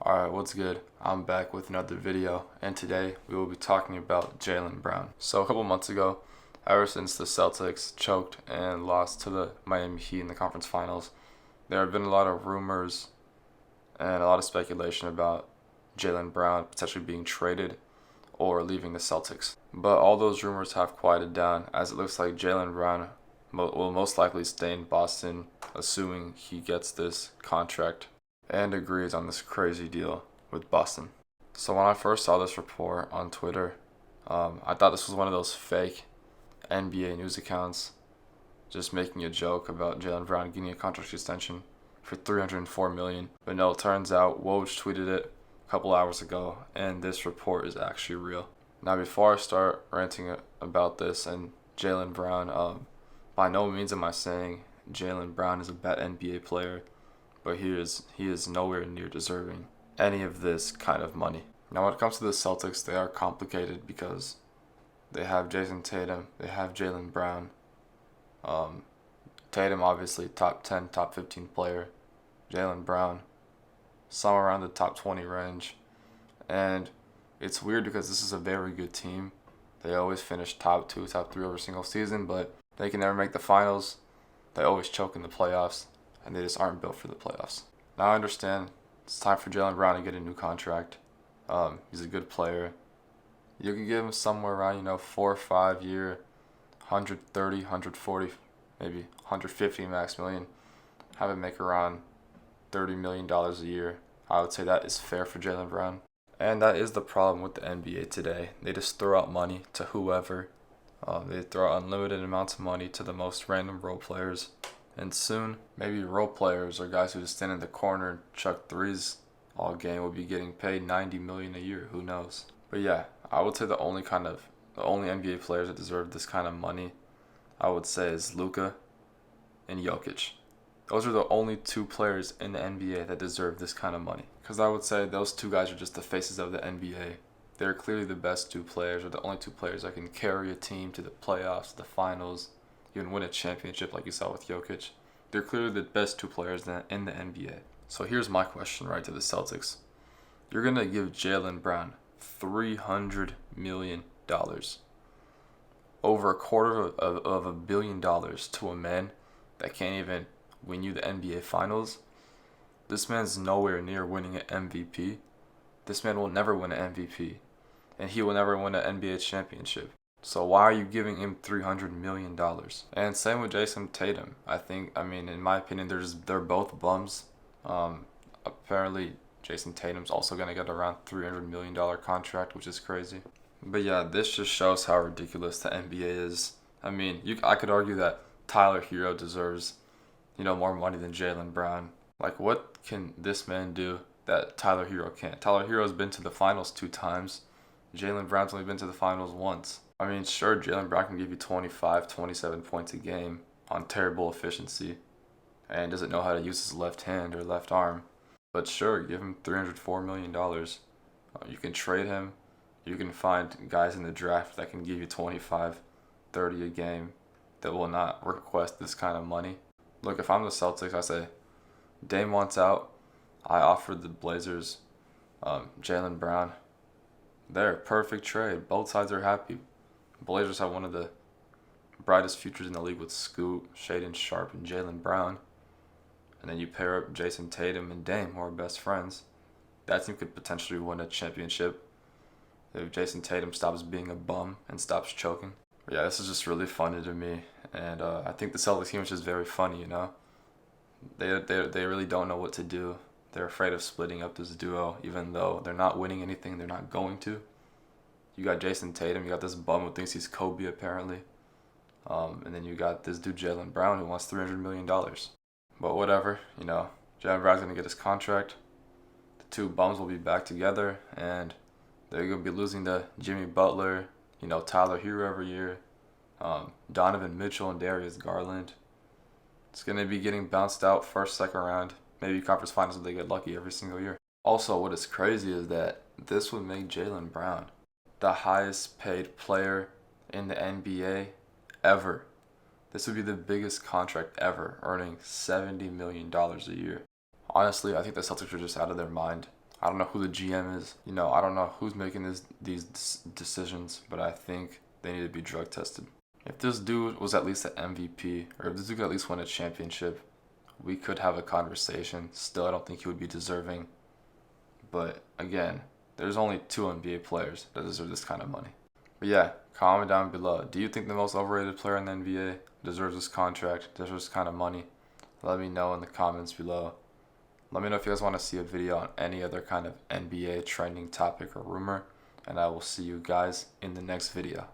Alright, what's good? I'm back with another video, and today we will be talking about Jaylen Brown. So a couple months ago, ever since the Celtics choked and lost to the Miami Heat in the conference finals, there have been a lot of rumors and a lot of speculation about Jaylen Brown potentially being traded or leaving the Celtics. But all those rumors have quieted down, as it looks like Jaylen Brown will most likely stay in Boston, assuming he gets this contract and agrees on this crazy deal with Boston. So when I first saw this report on Twitter, I thought this was one of those fake NBA news accounts just making a joke about Jaylen Brown getting a contract extension for $304 million. But no, it turns out Woj tweeted it a couple hours ago, and this report is actually real. Now, before I start ranting about this and Jaylen Brown, by no means am I saying Jaylen Brown is a bad NBA player, but he is nowhere near deserving any of this kind of money. Now, when it comes to the Celtics, they are complicated because they have Jason Tatum, they have Jaylen Brown. Tatum, obviously, top 10, top 15 player. Jaylen Brown, somewhere around the top 20 range. And it's weird because this is a very good team. They always finish top 2, top 3 every single season, but they can never make the finals. They always choke in the playoffs, and they just aren't built for the playoffs. Now I understand it's time for Jaylen Brown to get a new contract. He's a good player. You can give him somewhere around, 4 or 5 year, 130, 140, maybe 150 max million. Have him make around $30 million a year. I would say that is fair for Jaylen Brown. And that is the problem with the NBA today. They just throw out money to whoever. They throw out unlimited amounts of money to the most random role players. And soon, maybe role players or guys who just stand in the corner and chuck threes all game will be getting paid $90 million a year. Who knows? But yeah, I would say the only NBA players that deserve this kind of money, I would say, is Luka and Jokic. Those are the only two players in the NBA that deserve this kind of money. Because I would say those two guys are just the faces of the NBA. They're clearly the best two players, or the only two players that can carry a team to the playoffs, the finals, even win a championship like you saw with Jokic. They're clearly the best two players in the NBA. So here's my question right to the Celtics. You're going to give Jaylen Brown $300 million, over a quarter of $1 billion to a man that can't even win you the NBA Finals? This man's nowhere near winning an MVP. This man will never win an MVP, and he will never win an NBA championship. So why are you giving him $300 million? And same with Jason Tatum. In my opinion, they're both bums. Apparently, Jason Tatum's also going to get around $300 million contract, which is crazy. But yeah, this just shows how ridiculous the NBA is. I could argue that Tyler Hero deserves, more money than Jaylen Brown. Like, what can this man do that Tyler Hero can't? Tyler Hero's been to the finals 2 times. Jaylen Brown's only been to the finals once. Sure, Jaylen Brown can give you 25, 27 points a game on terrible efficiency and doesn't know how to use his left hand or left arm. But sure, give him $304 million. You can trade him. You can find guys in the draft that can give you 25, 30 a game that will not request this kind of money. Look, if I'm the Celtics, I say, Dame wants out. I offered the Blazers Jaylen Brown. There, perfect trade. Both sides are happy. Blazers have one of the brightest futures in the league with Scoot, Shaedon Sharpe, and Jaylen Brown. And then you pair up Jason Tatum and Dame, who are best friends. That team could potentially win a championship if Jason Tatum stops being a bum and stops choking. But yeah, this is just really funny to me. And I think the Celtics team is just very funny, They really don't know what to do. They're afraid of splitting up this duo, even though they're not winning anything. They're not going to. You got Jason Tatum. You got this bum who thinks he's Kobe, apparently. And then you got this dude, Jaylen Brown, who wants $300 million. But whatever, Jaylen Brown's going to get his contract. The two bums will be back together, and they're going to be losing to Jimmy Butler, Tyler Hero every year, Donovan Mitchell and Darius Garland. It's going to be getting bounced out first, second round, maybe conference finals if they get lucky every single year. Also, what is crazy is that this would make Jaylen Brown the highest paid player in the NBA ever. This would be the biggest contract ever, earning $70 million a year. Honestly, I think the Celtics are just out of their mind. I don't know who the GM is. I don't know who's making these decisions, but I think they need to be drug tested. If this dude was at least an MVP, or if this dude could at least win a championship, we could have a conversation. Still, I don't think he would be deserving. But again, there's only 2 NBA players that deserve this kind of money. But yeah, comment down below. Do you think the most overrated player in the NBA deserves this contract, deserves this kind of money? Let me know in the comments below. Let me know if you guys want to see a video on any other kind of NBA trending topic or rumor. And I will see you guys in the next video.